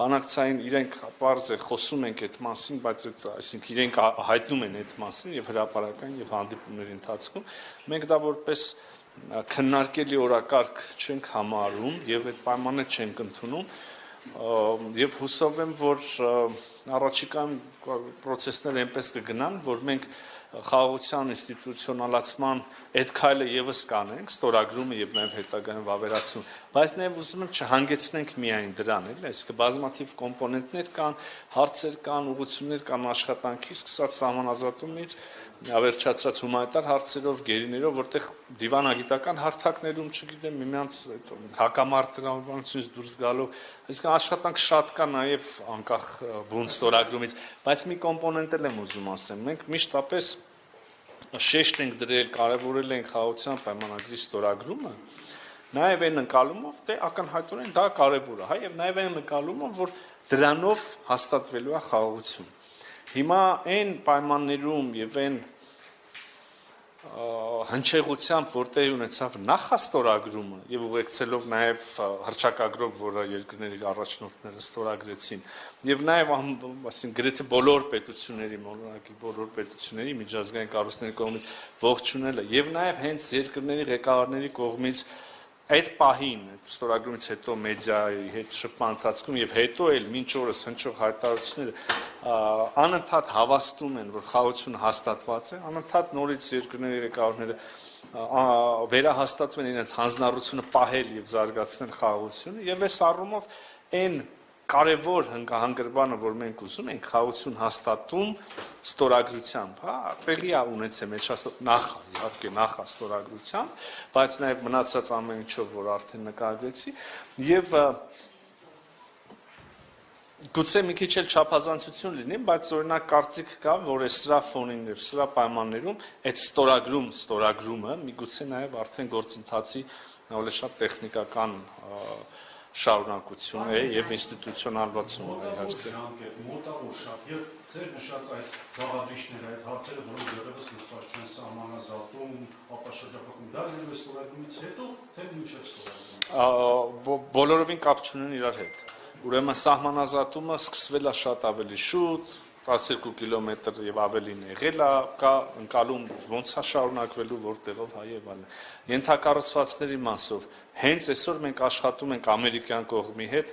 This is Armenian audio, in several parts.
բանակցային իրենք պարզ է խոսում ենք այդ մասին, բայց այսինքն իրենք հայտնում են այդ մասին եւ հրապարակային եւ հանդիպումների ընթացքում մենք դա որպես քննարկելի օրակարգ չենք համարում եւ այդ պայմանները չենք ընդունում եւ հուսով եմ, որ առաջիկայում process-ները այնպես կգնան, որ մենք խաղաղության ինստիտուցիոնալացման այդ քայլը եւս կանենք, ստորագրումը եւ նաեւ հետագայում վավերացում, բայց նաեւ ուզում եմ չհանգեցնենք միայն դրան, էլի, այսինքն բազմաթիվ կոմպոնենտներ կան, հարցեր կան, ուղղություններ կան աշխատանքի, սկսած սահմանազատումից, ավերջացած հումանիտար հարցերով, գերիներով, որտեղ դիվանագիտական հարթակներում, չգիտեմ, միմյանց հակամարտ տրամաբանությունից դուրս գալով, այսինքն աշխատանք շատ կա նաեւ անկախ բուն ստորագրումից, բայց մի կոմպոնենտ էլ եմ ուզում ասեմ, մենք միշտապես շեշտ ենք դրել, կարևորել ենք խաղաղության պայմանագրի ստորագրումը, նաեւ այն ընկալումով, թե ակնհայտորեն դա կարևոր է, հա, եւ նաեւ այն ընկալումով, որ դրանով հաստատվելու է խաղաղություն։ Հիմա այն պայմաններում եւ այն հնչեղությամբ, որտեղ ունեցավ նախաստորագրումը եւ ուղեկցելով նաեւ հռչակագրով, որը երկրների առաջնորդները ստորագրեցին, եւ նաեւ ասին գրեթե բոլոր պետությունների, մոլորակի բոլոր պետությունների միջազգային կառույցների կողմից ողջունելը եւ նաեւ հենց երկրների ղեկավարների կողմից այդ պահին, այդ ստորագրումից հետո մեդիայի հետ շփման ընթացքում եւ հետո էլ մինչ օրս հնչող հայտարարությունները անընդհատ հավաստում են, որ խաղաղությունը հաստատված է, անընդհատ նորից երկրների ղեկավարները վերահաստատում են իրենց հանձնառությունը պահել եւ զարգացնել խաղաղությունը եւ այս առումով այն կարևոր հանգրվանը, որ մենք ուզում ենք խաղաղություն հաստատում ստորագրությամբ, հա, տեղի է ունեցել մեջ նախ, իհարկե նախաստորագրությամբ, բայց նաև մնացած ամեն ինչով, որ արդեն նկարագրեցի, եւ գուցե մի քիչ էլ չափազանցություն լինի, բայց օրինակ կարծիք կա, որ սրա ֆոնին եւ սրա պայմաններում այդ ստորագրումը միգուցե նաև արդեն գործընթացի ավելի շատ տեխնիկական շարունակություն է եւ ինստիտուցիոնալացում է իհարկե։ Մոտավոր շատ եւ ձեր նշած այդ գաղափարիչները, այդ հարցերը, որոնք դեռևս լուծված չեն սահմանազատում, ապաշրջապատում, դա լինելու է ստորագրումից հետո, թե մինչեւ ստորագրումը։ Բոլորովին կապ չունեն իրար հետ։ Ուրեմն սահմանազատումը սկսվել է շատ ավելի շուտ, 12 կիլոմետր եւ ավելին եղել է, կա ընկալում ոնց է շարունակվելու, որտեղով հայ եւ այլն։ Ենթակառուցվածքների մասով հենց այսօր մենք աշխատում ենք ամերիկյան կողմի հետ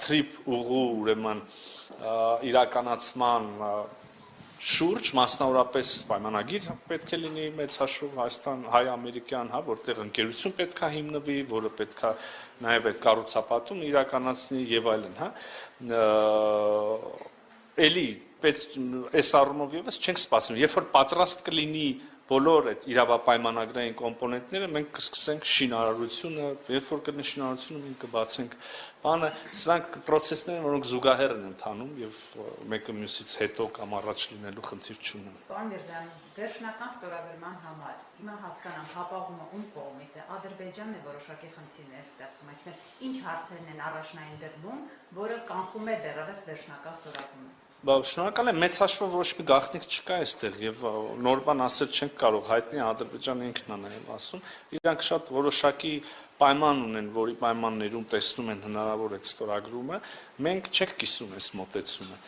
թրիփ ուղու ուրեմն իրականացման շուրջ, մասնավորապես պայմանագիր պետք է լինի մեծ հաշվով հայ-ամերիկյան, հա, որտեղ ընկերություն պետք է հիմնվի, որը պետք է նաեւ այդ կառուցապատում իրականացնի եւ այլն, հա։ Էլի այս առումով եւս չենք սպասում, երբ որ պատրաստ կլինի բոլոր այդ իրավապայմանագրային կոմպոնենտները, մենք կսկսենք շինարարությունը, երբ որ կլինի շինարարությունը, մենք կբացենք բանը, սրանք process-ներ են, որոնք զուգահեռ են ընթանում եւ մեկը մյուսից հետո կամ առաջ լինելու խնդիր չունեն։ Պարոն Միրզյան, վերջնական ստորագրման համար հիմա հասկանամ հապաղումը ում կողմից է, Ադրբեջանն է որոշակի խնդիրներ ստեղծում, այսինքն ինչ հարցերն են առաջնային դրվում, որը կանխում է դեռևս վերջնական ստորագրումը։ Շնորհակալ եմ, մեծ հաշվով ոչ մի գաղտնիք չկա այստեղ եւ նոր բան ասել չենք կարող, հայտնի Ադրբեջանը ինքն է նաեւ ասում, իրանք շատ որոշակի պայման ունեն, որի պայմաններում տեսնում են հնարավոր այդ ստորագրումը, մենք չենք կիսում այս մոտեցումը։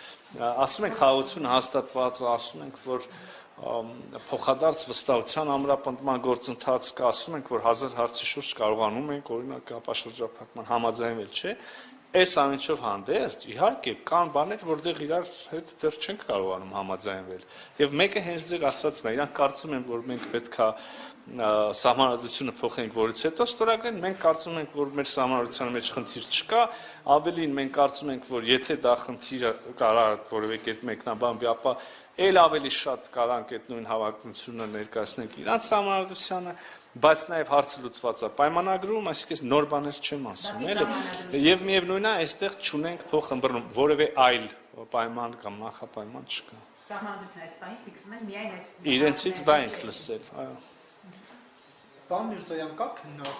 Ասում ենք խաղաղությունը հաստատված, ասում ենք, որ փոխադարձ վստահության ամրապնդման գործընթաց կա, ասում ենք, որ 1000 հարցի շուրջ կարողանում ենք օրինակ ապաշրջափակման համաձայնվել, չէ՞։ Այս ամենով հանդերձ, իհարկե, կան բաներ, որտեղ իրար հետ դեռ չենք կարողանում համաձայնվել։ Եվ մեկը հենց ձեր ասածն է, իրանք կարծում են, որ մենք պետք է սահմանադրությունը փոխենք, որից հետո ստորագրեն, մենք կարծում ենք, որ մեր սահմանադրության մեջ խնդիր չկա, ավելին մենք կարծում ենք, որ եթե դա խնդիրը կարա որևէ կերպ մեկնաբանվի, ապա էլ ավելի շատ կարանք այդ նույն հավակնությունը ներկայացնենք իրանց սահմանադրությանը, բայց նաև հարցը լուծված է պայմանագրում, այսինքն նոր բաներ չեմ ասում, էլի։ Եվ միևնույնն է, այստեղ չունենք փոխըմբռնում, որևէ այլ պայման կամ նախապայման չկա։ Սահմանադրությունը այս պահին ֆիքսում են միայն այդ։ Իրենցից դա ենք լսել, այո։ Պարոն Միրզոյան, կա քննարկում